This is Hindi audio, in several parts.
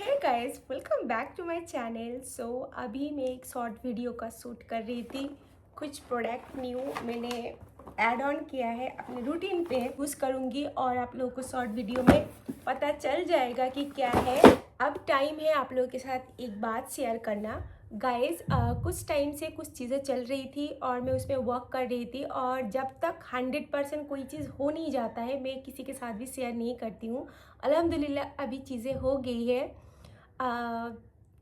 Hey guys, welcome back to my channel. So अभी मैं एक शॉर्ट वीडियो का शूट कर रही थी। कुछ प्रोडक्ट न्यू मैंने ऐड ऑन किया है, अपने रूटीन पे यूज़ करूँगी और आप लोगों को शॉर्ट वीडियो में पता चल जाएगा कि क्या है। अब टाइम है आप लोगों के साथ एक बात शेयर करना। गाइस, कुछ टाइम से कुछ चीज़ें चल रही थी और मैं उसमें वर्क कर रही थी, और जब तक 100% कोई चीज़ हो नहीं जाता है मैं किसी के साथ भी शेयर नहीं करती हूँ। अल्हम्दुलिल्लाह अभी चीज़ें हो गई है। आ,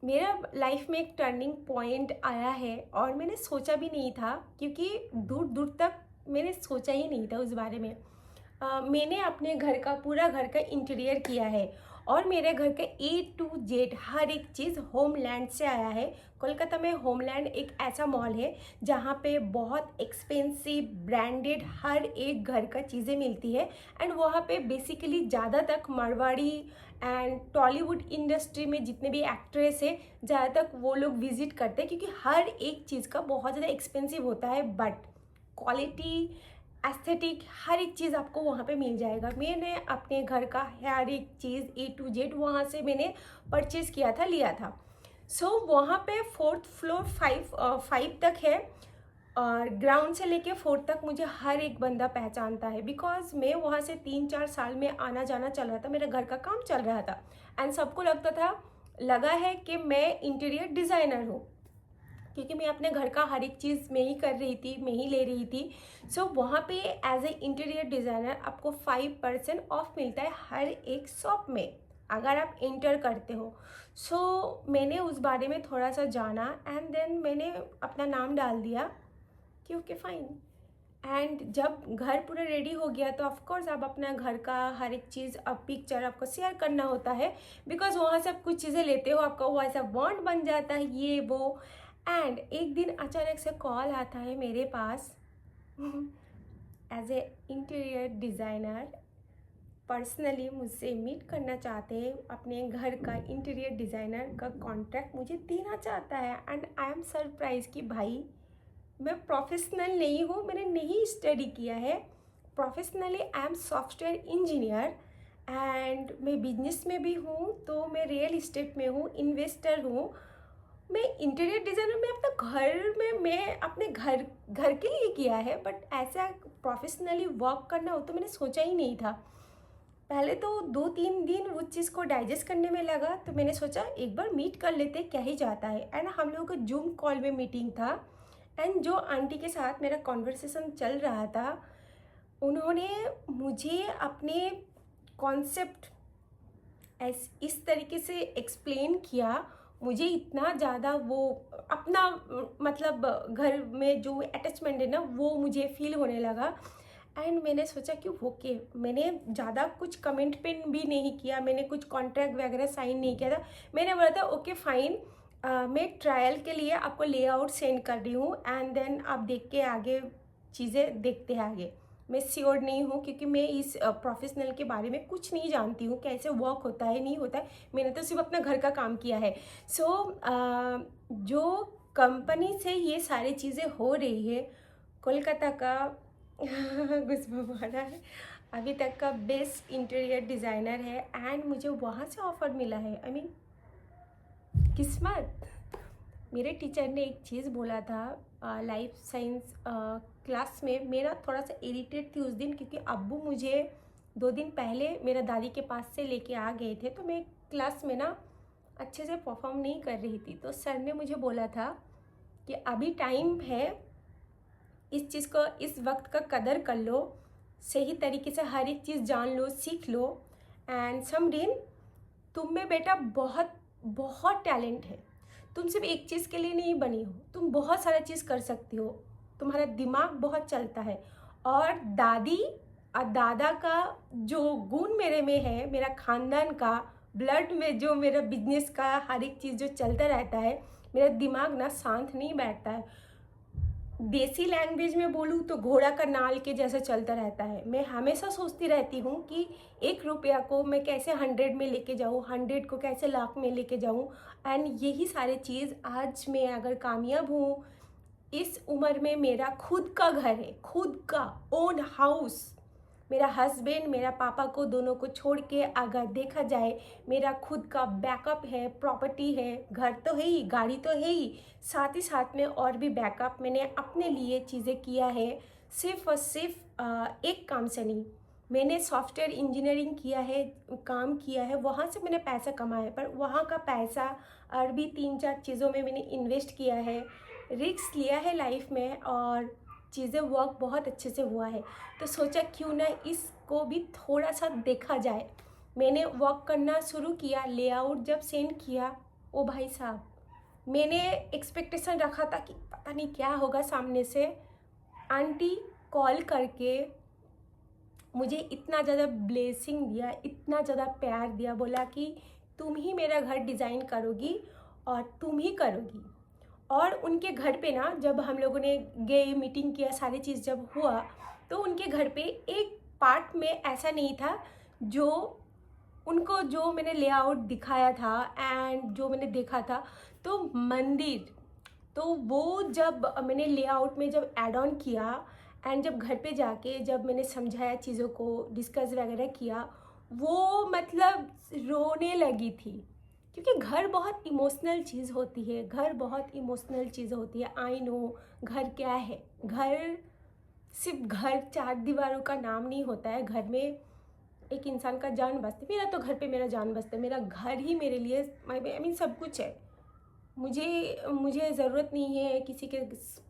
मेरा लाइफ में एक टर्निंग पॉइंट आया है और मैंने सोचा भी नहीं था, क्योंकि दूर दूर तक मैंने सोचा ही नहीं था उस बारे में। मैंने अपने घर का पूरा घर का इंटीरियर किया है और मेरे घर का A to Z हर एक चीज़ होमलैंड से आया है। कोलकाता में होमलैंड एक ऐसा मॉल है जहाँ पे बहुत एक्सपेंसिव ब्रांडेड हर एक घर का चीज़ें मिलती है, एंड वहाँ पे बेसिकली ज़्यादा तक मारवाड़ी एंड टॉलीवुड इंडस्ट्री में जितने भी एक्ट्रेस है ज़्यादा तक वो लोग विजिट करते हैं, क्योंकि हर एक चीज़ का बहुत ज़्यादा एक्सपेंसिव होता है, बट क्वालिटी एस्थेटिक हर एक चीज़ आपको वहाँ पे मिल जाएगा। मैंने अपने घर का हर एक चीज़ A to Z वहाँ से मैंने परचेज़ किया था, लिया था। सो वहाँ पे 4th फ्लोर 5 तक है, और ग्राउंड से लेके 4th तक मुझे हर एक बंदा पहचानता है, बिकॉज मैं वहाँ से 3-4 साल में आना जाना चल रहा था, मेरा घर का काम चल रहा था, एंड सबको लगा है कि मैं इंटीरियर डिज़ाइनर हूँ, क्योंकि मैं अपने घर का हर एक चीज़ में ही कर रही थी, मैं ही ले रही थी। सो वहाँ पे एज ए इंटीरियर डिज़ाइनर आपको 5% ऑफ मिलता है हर एक शॉप में अगर आप इंटर करते हो। सो मैंने उस बारे में थोड़ा सा जाना एंड देन मैंने अपना नाम डाल दिया कि ओके फाइन। एंड जब घर पूरा रेडी हो गया तो ऑफकोर्स आप अपना घर का हर एक चीज़, अब पिक्चर आपको शेयर करना होता है, बिकॉज वहाँ से आप कुछ चीज़ें लेते हो, आपका वो ऐसा बॉन्ड बन जाता है ये वो। एंड एक दिन अचानक से कॉल आता है मेरे पास as a interior designer personally मुझसे मीट करना चाहते हैं, अपने घर का इंटीरियर डिज़ाइनर का कॉन्ट्रैक्ट मुझे देना चाहता है। एंड आई एम सरप्राइज कि भाई मैं प्रोफेशनल नहीं हूँ, मैंने नहीं स्टडी किया है। Professionally I am software engineer and मैं बिजनेस में भी हूँ, तो मैं रियल इस्टेट में हूँ, इन्वेस्टर हूँ। मैं इंटीरियर डिज़ाइनर में अपना घर में मैं अपने घर घर के लिए किया है, बट ऐसा प्रोफेशनली वर्क करना हो तो मैंने सोचा ही नहीं था। पहले तो 2-3 दिन उस चीज़ को डाइजेस्ट करने में लगा, तो मैंने सोचा एक बार मीट कर लेते क्या ही जाता है। एंड हम लोगों का जूम कॉल में मीटिंग था, एंड जो आंटी के साथ मेरा कॉन्वर्सेशन चल रहा था उन्होंने मुझे अपने कॉन्सेप्ट इस तरीके से एक्सप्लेन किया, मुझे इतना ज़्यादा वो अपना मतलब घर में जो अटैचमेंट है ना वो मुझे फील होने लगा। एंड मैंने सोचा कि ओके, मैंने ज़्यादा कुछ कमेंट पिन भी नहीं किया, मैंने कुछ कॉन्ट्रैक्ट वगैरह साइन नहीं किया था। मैंने बोला था ओके फाइन, मैं ट्रायल के लिए आपको लेआउट सेंड कर रही हूँ, एंड देन आप देख के आगे चीज़ें देखते हैं आगे। मैं श्योर नहीं हूँ, क्योंकि मैं इस प्रोफेशनल के बारे में कुछ नहीं जानती हूँ, कैसे वर्क होता है नहीं होता है। मैंने तो सिर्फ अपना घर का काम किया है। सो जो कंपनी से ये सारी चीज़ें हो रही है, कोलकाता का गुस्बा आ रहा है, अभी तक का बेस्ट इंटीरियर डिज़ाइनर है, एंड मुझे वहाँ से ऑफ़र मिला है। आई मीन किस्मत। मेरे टीचर ने एक चीज़ बोला था लाइफ साइंस क्लास में, मेरा थोड़ा सा इरिटेट थी उस दिन, क्योंकि अब्बू मुझे 2 दिन पहले मेरा दादी के पास से लेके आ गए थे, तो मैं क्लास में ना अच्छे से परफॉर्म नहीं कर रही थी। तो सर ने मुझे बोला था कि अभी टाइम है, इस चीज़ को इस वक्त का कदर कर लो, सही तरीके से हर एक चीज़ जान लो, सीख लो, एंड समडिन तुम में बेटा बहुत बहुत टैलेंट है। तुम सिर्फ एक चीज़ के लिए नहीं बनी हो, तुम बहुत सारा चीज़ कर सकती हो, तुम्हारा दिमाग बहुत चलता है। और दादी और दादा का जो गुण मेरे में है, मेरा खानदान का ब्लड में जो मेरा बिजनेस का हर एक चीज़ जो चलता रहता है, मेरा दिमाग ना शांत नहीं बैठता है। देसी लैंग्वेज में बोलूँ तो घोड़ा का नाल के जैसा चलता रहता है। मैं हमेशा सोचती रहती हूँ कि 1 रुपया को मैं कैसे 100 में लेके जाऊँ, 100 को कैसे लाख में लेके जाऊँ। एंड यही सारे चीज़ आज मैं अगर कामयाब हूँ, इस उम्र में मेरा खुद का घर है, खुद का ओन हाउस, मेरा हस्बैंड, मेरा पापा को, दोनों को छोड़ के अगर देखा जाए, मेरा खुद का बैकअप है, प्रॉपर्टी है, घर तो है ही, गाड़ी तो है ही, साथ ही साथ में और भी बैकअप मैंने अपने लिए चीज़ें किया है। सिर्फ और सिर्फ एक काम से नहीं, मैंने सॉफ्टवेयर इंजीनियरिंग किया है, काम किया है, वहाँ से मैंने पैसा कमाया है, पर वहाँ का पैसा और भी 3-4 चीज़ों में मैंने इन्वेस्ट किया है, रिस्क लिया है लाइफ में, और चीज़ें वर्क बहुत अच्छे से हुआ है। तो सोचा क्यों ना इसको भी थोड़ा सा देखा जाए। मैंने वर्क करना शुरू किया, लेआउट जब सेंड किया, ओ भाई साहब, मैंने एक्सपेक्टेशन रखा था कि पता नहीं क्या होगा सामने से। आंटी कॉल करके मुझे इतना ज़्यादा ब्लेसिंग दिया, इतना ज़्यादा प्यार दिया, बोला कि तुम ही मेरा घर डिज़ाइन करोगी और तुम ही करोगी। और उनके घर पे ना, जब हम लोगों ने गए, मीटिंग किया, सारी चीज़ जब हुआ, तो उनके घर पे एक पार्ट में ऐसा नहीं था जो उनको, जो मैंने लेआउट दिखाया था एंड जो मैंने देखा था, तो मंदिर, तो वो जब मैंने लेआउट में जब ऐड ऑन किया एंड जब घर पे जाके जब मैंने समझाया, चीज़ों को डिस्कस वगैरह किया, वो मतलब रोने लगी थी। क्योंकि घर बहुत इमोशनल चीज़ होती है, घर बहुत इमोशनल चीज़ होती है। आई नो, घर क्या है, घर सिर्फ घर 4 दीवारों का नाम नहीं होता है। घर में एक इंसान का जान बसता है। मेरा तो घर पे मेरा जान बसता है, मेरा घर ही मेरे लिए आई मीन सब कुछ है। मुझे मुझे ज़रूरत नहीं है किसी के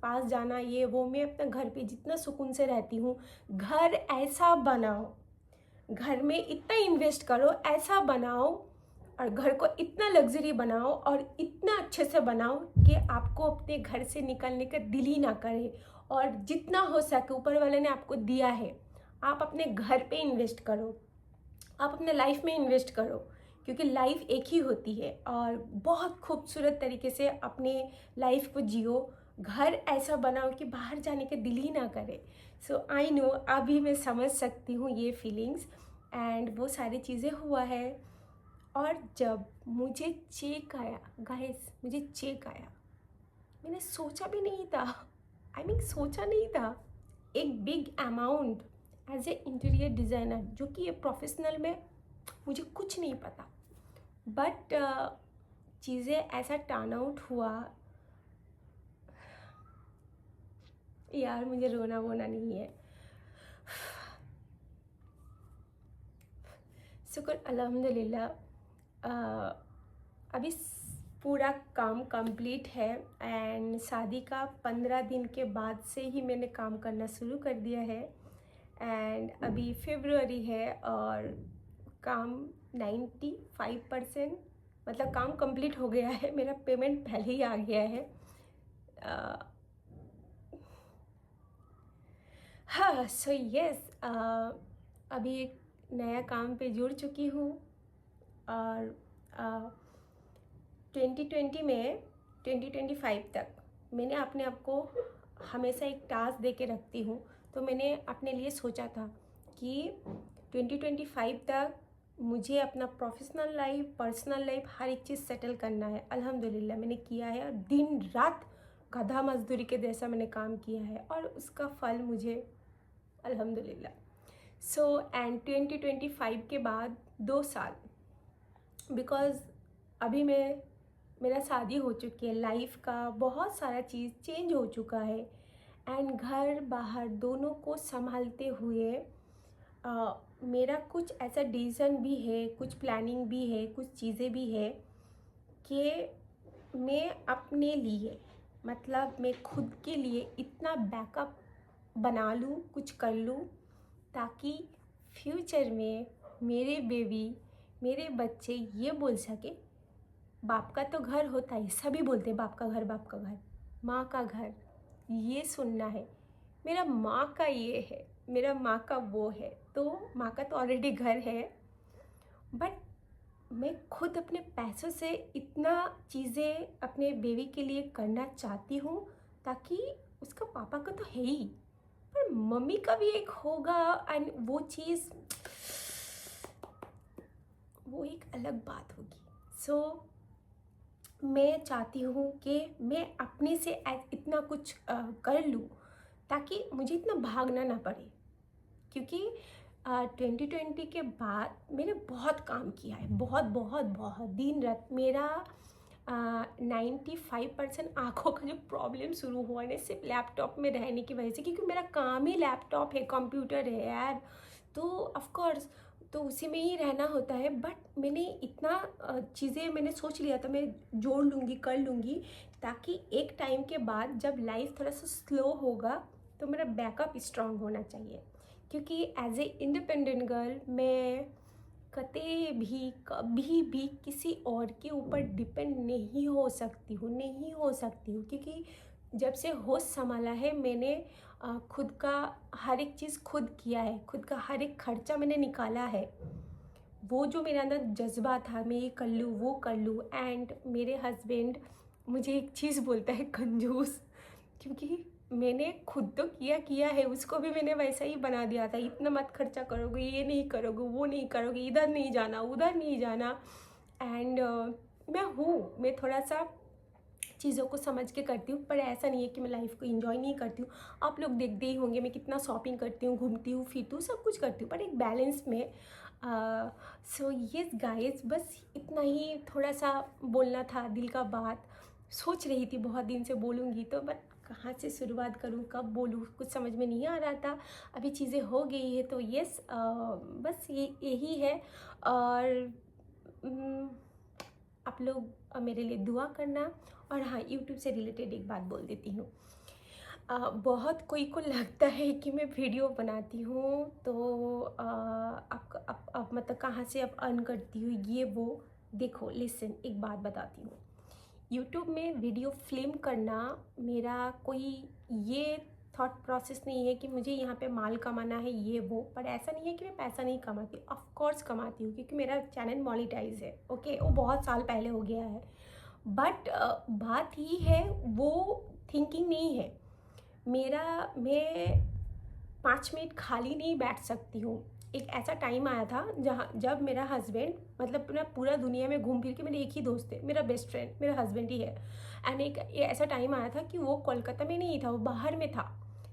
पास जाना, ये वो, मैं अपना घर पे जितना सुकून से रहती हूँ। घर ऐसा बनाओ, घर में इतना इन्वेस्ट करो, ऐसा बनाओ, और घर को इतना लग्जरी बनाओ और इतना अच्छे से बनाओ कि आपको अपने घर से निकलने का दिल ही ना करे। और जितना हो सके, ऊपर वाले ने आपको दिया है, आप अपने घर पे इन्वेस्ट करो, आप अपने लाइफ में इन्वेस्ट करो, क्योंकि लाइफ एक ही होती है। और बहुत खूबसूरत तरीके से अपने लाइफ को जियो। घर ऐसा बनाओ कि बाहर जाने का दिल ही ना करे। सो आई नो, अभी मैं समझ सकती हूँ ये फीलिंग्स, एंड वो सारी चीज़ें हुआ है। और जब मुझे चेक आया गाइस, मुझे चेक आया, मैंने सोचा भी नहीं था, आई मीन सोचा नहीं था, एक big amount as a interior designer, जो कि ये प्रोफेशनल में मुझे कुछ नहीं पता, बट चीज़ें ऐसा टर्न आउट हुआ। यार मुझे रोना वोना नहीं है, शुक्र अल्हम्दुलिल्लाह। अभी पूरा काम कंप्लीट है, एंड शादी का 15 दिन के बाद से ही मैंने काम करना शुरू कर दिया है। एंड अभी फरवरी है और काम 95% मतलब काम कंप्लीट हो गया है। मेरा पेमेंट पहले ही आ गया है। हाँ, सो यस, अभी एक नया काम पे जुड़ चुकी हूँ। और 2020 में 2025 तक मैंने अपने आप को हमेशा एक टास्क दे के रखती हूँ। तो मैंने अपने लिए सोचा था कि 2025 तक मुझे अपना प्रोफेशनल लाइफ, पर्सनल लाइफ, हर एक चीज़ सेटल करना है। अल्हम्दुलिल्लाह मैंने किया है, और दिन रात गधा मजदूरी के जैसा मैंने काम किया है, और उसका फल मुझे अल्हम्दुलिल्लाह। सो एंड 2025 के बाद 2 साल, बिकॉज़ अभी मेरा शादी हो चुकी है, लाइफ का बहुत सारा चीज़ चेंज हो चुका है, एंड घर बाहर दोनों को संभालते हुए मेरा कुछ ऐसा डिसीजन भी है, कुछ प्लानिंग भी है, कुछ चीज़ें भी है कि मैं अपने लिए, मतलब मैं खुद के लिए इतना बैकअप बना लूँ, कुछ कर लूँ, ताकि फ्यूचर में मेरे बेबी, मेरे बच्चे ये बोल सके, बाप का तो घर होता है, सभी बोलते हैं बाप का घर, बाप का घर, माँ का घर ये सुनना है, मेरा माँ का ये है, मेरा माँ का वो है। तो माँ का तो ऑलरेडी घर है, बट मैं खुद अपने पैसों से इतना चीज़ें अपने बेबी के लिए करना चाहती हूँ, ताकि उसका पापा का तो है ही, पर मम्मी का भी एक होगा, एंड वो चीज़, वो एक अलग बात होगी। सो मैं चाहती हूँ कि मैं अपने से इतना कुछ कर लूँ, ताकि मुझे इतना भागना ना पड़े। क्योंकि 2020 के बाद मैंने बहुत काम किया है, बहुत बहुत बहुत दिन रात। मेरा 95% आँखों का जो प्रॉब्लम शुरू हुआ है सिर्फ लैपटॉप में रहने की वजह से, क्योंकि मेरा काम ही लैपटॉप है, कंप्यूटर है यार। तो ऑफ कोर्स तो उसी में ही रहना होता है। बट मैंने इतना चीज़ें मैंने सोच लिया था, मैं जोड़ लूँगी, कर लूँगी, ताकि एक टाइम के बाद जब लाइफ थोड़ा सा स्लो होगा तो मेरा बैकअप स्ट्रांग होना चाहिए। क्योंकि एज ए इंडिपेंडेंट गर्ल मैं कभी भी किसी और के ऊपर डिपेंड नहीं हो सकती हूँ, नहीं हो सकती हूँ। क्योंकि जब से होश संभाला है मैंने खुद का हर एक चीज़ खुद किया है, खुद का हर एक खर्चा मैंने निकाला है। वो जो मेरे अंदर जज्बा था मैं ये कर लूँ, वो कर लूँ। एंड मेरे हस्बैंड मुझे एक चीज़ बोलता है, कंजूस। क्योंकि मैंने खुद तो किया है, उसको भी मैंने वैसा ही बना दिया था, इतना मत खर्चा करोगे, ये नहीं करोगे, वो नहीं करोगे, इधर नहीं जाना, उधर नहीं जाना। एंड मैं थोड़ा सा चीज़ों को समझ के करती हूँ, पर ऐसा नहीं है कि मैं लाइफ को एंजॉय नहीं करती हूँ। आप लोग देखते ही होंगे मैं कितना शॉपिंग करती हूँ, घूमती हूँ, फिरती हूँ, सब कुछ करती हूँ, पर एक बैलेंस में। सो यस गाइस, बस इतना ही थोड़ा सा बोलना था, दिल का बात। सोच रही थी बहुत दिन से बोलूँगी तो, बट कहाँ से शुरुआत करूँ, कब बोलूँ, कुछ समझ में नहीं आ रहा था। अभी चीज़ें हो गई है तो यस, बस यही है। और आप लोग मेरे लिए दुआ करना। और हाँ, यूट्यूब से रिलेटेड एक बात बोल देती हूँ। बहुत कोई को लगता है कि मैं वीडियो बनाती हूँ तो आप मतलब कहाँ से आप अर्न करती हो, ये वो। देखो लिसन, एक बात बताती हूँ। यूट्यूब में वीडियो फिल्म करना मेरा कोई ये थॉट प्रोसेस नहीं है कि मुझे यहाँ पे माल कमाना है, ये वो। पर ऐसा नहीं है कि मैं पैसा नहीं कमाती, ऑफ कोर्स कमाती हूँ, क्योंकि मेरा चैनल मोनेटाइज है। ओके, वो बहुत साल पहले हो गया है। बट बात ही है, वो थिंकिंग नहीं है मैं 5 मिनट खाली नहीं बैठ सकती हूँ। एक ऐसा टाइम आया था जब मेरा हस्बैंड, मतलब पूरा दुनिया में घूम फिर के मेरे एक ही दोस्त है, मेरा बेस्ट फ्रेंड मेरा हस्बैंड ही है। एंड एक ऐसा टाइम आया था कि वो कोलकाता में नहीं था, वो बाहर में था।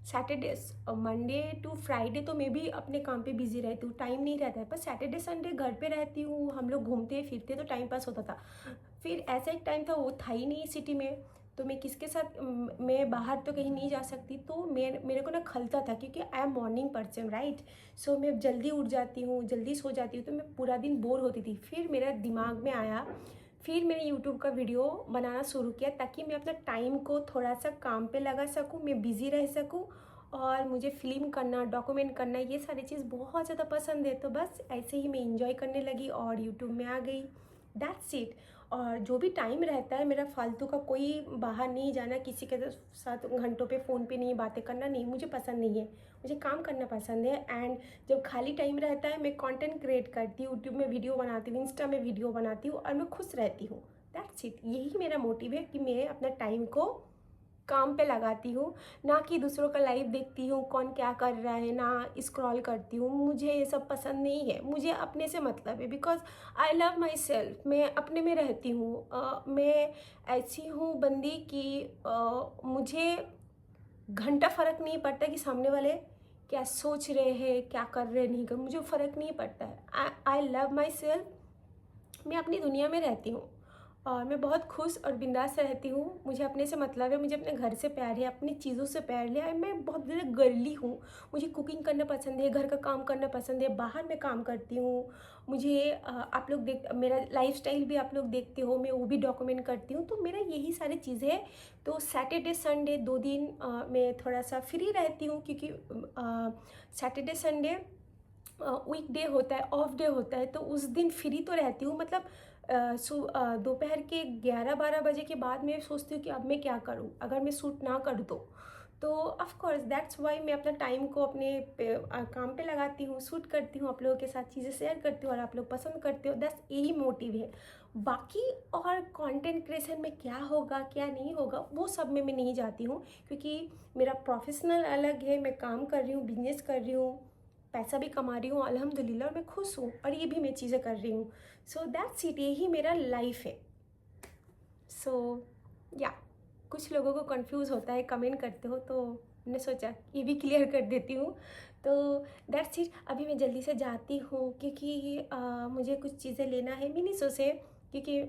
सैटरडे मंडे टू फ्राइडे तो मैं भी अपने काम पे बिजी रहती हूँ, टाइम नहीं रहता है। पर सैटरडे संडे घर पे रहती हूँ, हम लोग घूमते फिरते तो टाइम पास होता था। फिर ऐसा एक टाइम था, वो था ही नहीं सिटी में, तो मैं किसके साथ, मैं बाहर तो कहीं नहीं जा सकती। तो मेरे को ना खलता था, क्योंकि I am morning person right. So मैं जल्दी उठ जाती हूँ, जल्दी सो जाती हूँ, तो मैं पूरा दिन बोर होती थी। फिर मेरा दिमाग में आया, फिर मैंने यूट्यूब का वीडियो बनाना शुरू किया, ताकि मैं अपना टाइम को थोड़ा सा काम पे लगा सकूँ, मैं बिज़ी रह सकूँ। और मुझे फिल्म करना, डॉक्यूमेंट करना, ये सारी चीज़ बहुत ज़्यादा पसंद है। तो बस ऐसे ही मैं इंजॉय करने लगी और यूट्यूब में आ गई, दैट्स इट। और जो भी टाइम रहता है मेरा फालतू का, कोई बाहर नहीं जाना, किसी के साथ घंटों पे फ़ोन पे नहीं बातें करना, नहीं, मुझे पसंद नहीं है। मुझे काम करना पसंद है। एंड जब खाली टाइम रहता है मैं कंटेंट क्रिएट करती हूँ, यूट्यूब में वीडियो बनाती हूँ, इंस्टा में वीडियो बनाती हूँ, और मैं खुश रहती हूँ। दैट्स इट, यही मेरा मोटिव है कि मैं अपना टाइम को काम पे लगाती हूँ, ना कि दूसरों का लाइव देखती हूँ कौन क्या कर रहा है, ना स्क्रॉल करती हूँ। मुझे ये सब पसंद नहीं है, मुझे अपने से मतलब है। Because I love my self, मैं अपने में रहती हूँ। मैं ऐसी हूँ बंदी कि मुझे घंटा फ़र्क नहीं पड़ता कि सामने वाले क्या सोच रहे हैं, क्या कर रहे हैं, नहीं कर, मुझे फ़र्क नहीं पड़ता है। आई लव माई सेल्फ, मैं अपनी दुनिया में रहती हूँ और मैं बहुत खुश और बिंदास रहती हूँ। मुझे अपने से मतलब है, मुझे अपने घर से प्यार है, अपनी चीज़ों से प्यार है। मैं बहुत ज़्यादा गर्ली हूँ, मुझे कुकिंग करना पसंद है, घर का काम करना पसंद है, बाहर में काम करती हूँ। मुझे आप लोग मेरा लाइफस्टाइल भी आप लोग देखते हो, मैं वो भी डॉक्यूमेंट करती हूँ। तो मेरा यही सारी चीज़ें है। तो सैटरडे संडे 2 दिन मैं थोड़ा सा फ्री रहती हूँ, क्योंकि सैटरडे संडे वीक डे होता है, ऑफ डे होता है, तो उस दिन फ्री तो रहती हूँ। मतलब दोपहर के 11-12 बजे के बाद मैं सोचती हूँ कि अब मैं क्या करूँ, अगर मैं शूट ना कर दूँ तो ऑफ कोर्स दैट्स वाई मैं अपना टाइम को अपने काम पे लगाती हूँ, शूट करती हूँ, आप लोगों के साथ चीज़ें शेयर करती हूँ और आप लोग पसंद करते हो। दैट्स यही मोटिव है। बाकी और कंटेंट क्रिएशन में क्या होगा क्या नहीं होगा वो सब में मैं नहीं जाती हूँ, क्योंकि मेरा प्रोफेशनल अलग है, मैं काम कर रही हूँ, बिजनेस कर रही हूँ, पैसा भी कमा रही हूँ अल्हम्दुलिल्लाह, और मैं खुश हूँ, और ये भी मैं चीज़ें कर रही हूँ। सो दैट्स इट, यही मेरा लाइफ है। सो या कुछ लोगों को कंफ्यूज होता है, कमेंट करते हो, तो मैंने सोचा ये भी क्लियर कर देती हूँ। तो दैट्स इट। अभी मैं जल्दी से जाती हूँ क्योंकि मुझे कुछ चीज़ें लेना है मिनीसो से, क्योंकि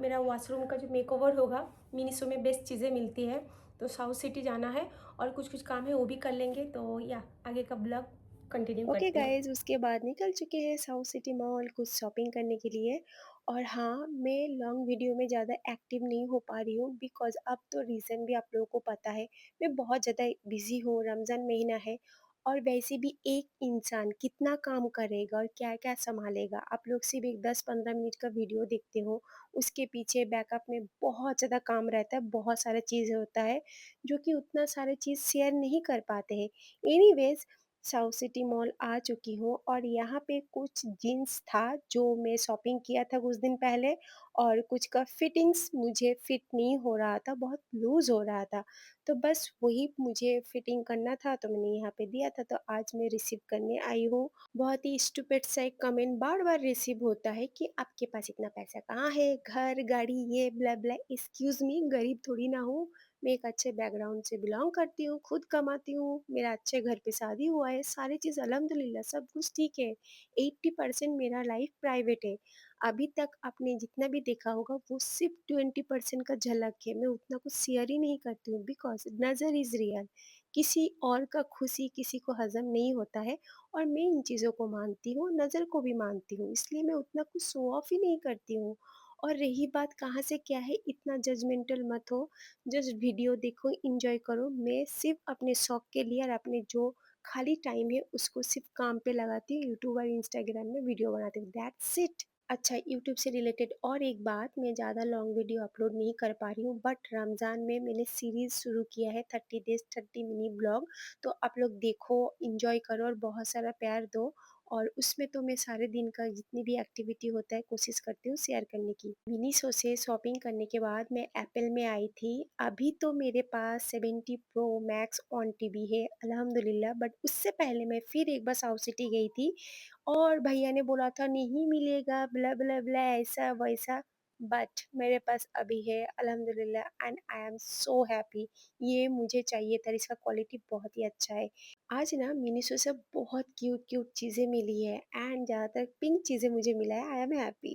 मेरा वॉशरूम का जो मेकओवर होगा मिनीसो में बेस्ट चीज़ें मिलती है। तो साउथ सिटी जाना है और कुछ कुछ काम है वो भी कर लेंगे। तो या आगे का ब्लॉग कंटिन्यू ओके करती हूँ। गाइस, उसके बाद निकल चुके हैं साउथ सिटी मॉल कुछ शॉपिंग करने के लिए। और हाँ, मैं लॉन्ग वीडियो में ज़्यादा एक्टिव नहीं हो पा रही हूँ बिकॉज़ अब तो रीज़न भी आप लोगों को पता है, मैं बहुत ज़्यादा बिज़ी हूँ, रमज़ान महीना है। और वैसे भी एक इंसान कितना काम करेगा और क्या-क्या सँभालेगा। आप लोग सिर्फ़ एक 10-15 मिनट का वीडियो देखते हो, उसके पीछे बैकअप में बहुत ज़्यादा काम रहता है, बहुत सारा चीज़ होता है, जो कि उतना सारे चीज़ शेयर नहीं कर पाते हैं। एनीवेज़, साउथ सिटी मॉल आ चुकी हूँ और यहाँ पे कुछ जीन्स था जो मैं शॉपिंग किया था कुछ दिन पहले, और कुछ का फिटिंग्स मुझे फिट नहीं हो रहा था, बहुत लूज़ हो रहा था। तो बस वही मुझे फिटिंग करना था तो मैंने यहाँ पे दिया था, तो आज मैं रिसीव करने आई हूँ। बहुत ही स्टूपिड सा एक कमेंट बार-बार रिसीव होता है कि आपके पास इतना पैसा कहाँ है? घर, गाड़ी ये ब्ला-ब्ला। एक्सक्यूज़ मी, गरीब थोड़ी ना हूँ। मैं एक अच्छे बैकग्राउंड से बिलॉन्ग करती हूँ, खुद कमाती हूँ, मेरा अच्छे घर पे शादी हुआ है, सारी चीज़ अल्हम्दुलिल्लाह सब कुछ ठीक है। 80% मेरा लाइफ प्राइवेट है। अभी तक आपने जितना भी देखा होगा वो सिर्फ़ 20% का झलक है, मैं उतना कुछ शेयर ही नहीं करती हूँ बिकॉज़ नज़र इज़ रियल। किसी और का खुशी किसी को हज़म नहीं होता है और मैं इन चीज़ों को मानती हूँ, नज़र को भी मानती हूँ, इसलिए मैं उतना कुछ शो ऑफ ही नहीं करती हूँ। और रही बात कहाँ से क्या है, इतना जजमेंटल मत हो, जस्ट वीडियो देखो, एन्जॉय करो। मैं सिर्फ़ अपने शौक के लिए और अपने जो खाली टाइम है उसको सिर्फ़ काम पे लगाती हूँ, यूट्यूब और इंस्टाग्राम में वीडियो बनाती हूँ, दैट्स इट। अच्छा, यूट्यूब से रिलेटेड और एक बात, मैं ज़्यादा लॉन्ग वीडियो अपलोड नहीं कर पा रही हूँ बट रमज़ान में मैंने सीरीज़ शुरू किया है 30 डेज़ 30 मिनी ब्लॉग। तो आप लोग देखो, एन्जॉय करो और बहुत सारा प्यार दो। और उसमें तो मैं सारे दिन का जितनी भी एक्टिविटी होता है कोशिश करती हूँ शेयर करने की। मिनीसो से शॉपिंग करने के बाद मैं एप्पल में आई थी। अभी तो मेरे पास 70 प्रो मैक्स ऑन टीवी है अल्हम्दुलिल्लाह, बट उससे पहले मैं फिर एक बार साउथ सिटी गई थी और भैया ने बोला था नहीं मिलेगा ब्ला ब्ला ब्ला ऐसा वैसा, बट मेरे पास अभी है अल्हम्दुलिल्लाह and I am so happy. ये मुझे चाहिए था, इसका क्वालिटी बहुत ही अच्छा है। आज ना मिनीशो से बहुत क्यूट क्यूट चीज़ें मिली है एंड ज़्यादातर पिंक चीज़ें मुझे मिला है, I am happy.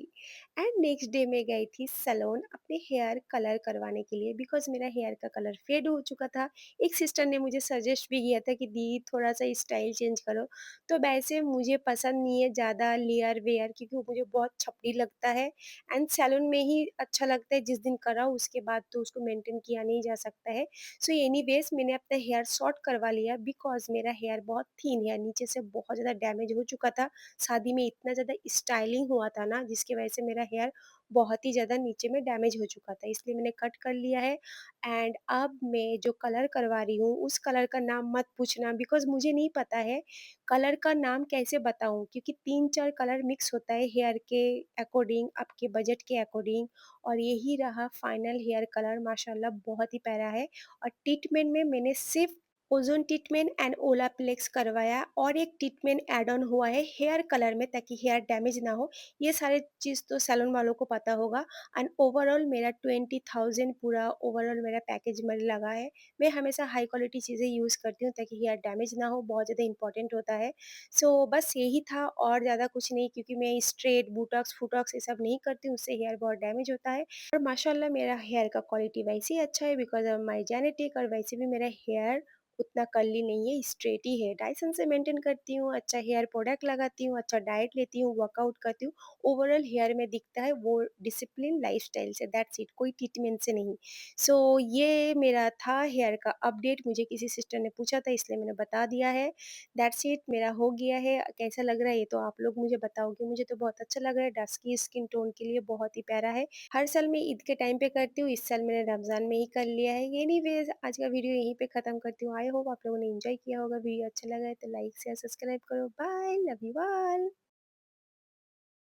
And next day मैं गई थी सैलून अपने हेयर कलर करवाने के लिए बिकॉज मेरा हेयर का कलर फेड हो चुका था। एक सिस्टर ने मुझे सजेस्ट भी किया था कि दी थोड़ा सा स्टाइल चेंज करो। तो वैसे मुझे पसंद नहीं है ज़्यादा लेयर वेयर क्योंकि वो मुझे बहुत छपरी लगता है एंड सैलून में ही अच्छा लगता है, जिस दिन कराओ उसके बाद तो उसको मेंटेन किया नहीं जा सकता है। सो एनीवेज़ मैंने अपना हेयर शॉर्ट करवा लिया बिकॉज़ मेरा हेयर बहुत थिन है, नीचे से बहुत ज़्यादा डैमेज हो चुका था। शादी में इतना ज़्यादा स्टाइलिंग हुआ था ना जिसकी वजह से मेरा हेयर बहुत ही ज़्यादा नीचे में डैमेज हो चुका था, इसलिए मैंने कट कर लिया है। एंड अब मैं जो कलर करवा रही हूँ उस कलर का नाम मत पूछना बिकॉज़ मुझे नहीं पता है कलर का नाम कैसे बताऊँ, क्योंकि 3-4 कलर मिक्स होता है हेयर के अकॉर्डिंग, आपके बजट के अकॉर्डिंग। और यही रहा फाइनल हेयर कलर, माशाल्लाह बहुत ही प्यारा है। और ट्रीटमेंट में मैंने सिर्फ ओज़ोन ट्रीटमेंट एंड ओलाप्लेक्स करवाया और एक ट्रीटमेंट ऐड ऑन हुआ है हेयर कलर में ताकि हेयर डैमेज ना हो। ये सारे चीज़ तो सैलून वालों को पता होगा। एंड ओवरऑल मेरा 20,000 पूरा ओवरऑल मेरा पैकेज में लगा है। मैं हमेशा हाई क्वालिटी चीज़ें यूज़ करती हूँ ताकि हेयर डैमेज ना हो, बहुत ज़्यादा इंपॉर्टेंट होता है। सो बस यही था और ज़्यादा कुछ नहीं, क्योंकि मैं स्ट्रेट, बोटॉक्स, फुटॉक्स ये सब नहीं करती हूँ, उससे हेयर बहुत डैमेज होता है। और माशाल्लाह मेरा हेयर का क्वालिटी वैसे ही अच्छा है बिकॉज़ ऑफ माय जेनेटिक, और वैसे भी मेरा हेयर उतना कर्ली नहीं है, स्ट्रेट ही है। डाइसन से मेंटेन करती हूँ, अच्छा हेयर प्रोडक्ट लगाती हूँ, अच्छा डाइट लेती हूँ, वर्कआउट करती हूँ। ओवरऑल हेयर में दिखता है वो डिसिप्लिन लाइफ़स्टाइल से, दैट्स इट, कोई ट्रीटमेंट से नहीं। सो ये मेरा था हेयर का अपडेट, मुझे किसी सिस्टर ने पूछा था इसलिए मैंने बता दिया है। दैट्स इट, मेरा हो गया है। कैसा लग रहा है ये तो आप लोग मुझे बताओगे, मुझे तो बहुत अच्छा लग रहा है, डस्की स्किन टोन के लिए बहुत ही प्यारा है। हर साल मैं ईद के टाइम पे करती हूँ, इस साल मैंने रमज़ान में ही कर लिया है। एनीवेज़ आज का वीडियो यहीं पे ख़त्म करती हूँ। आई होप आप लोगों ने एन्जॉय किया होगा। वीडियो अच्छा लगा है तो लाइक, शेयर, सब्सक्राइब करो। Bye, love you all.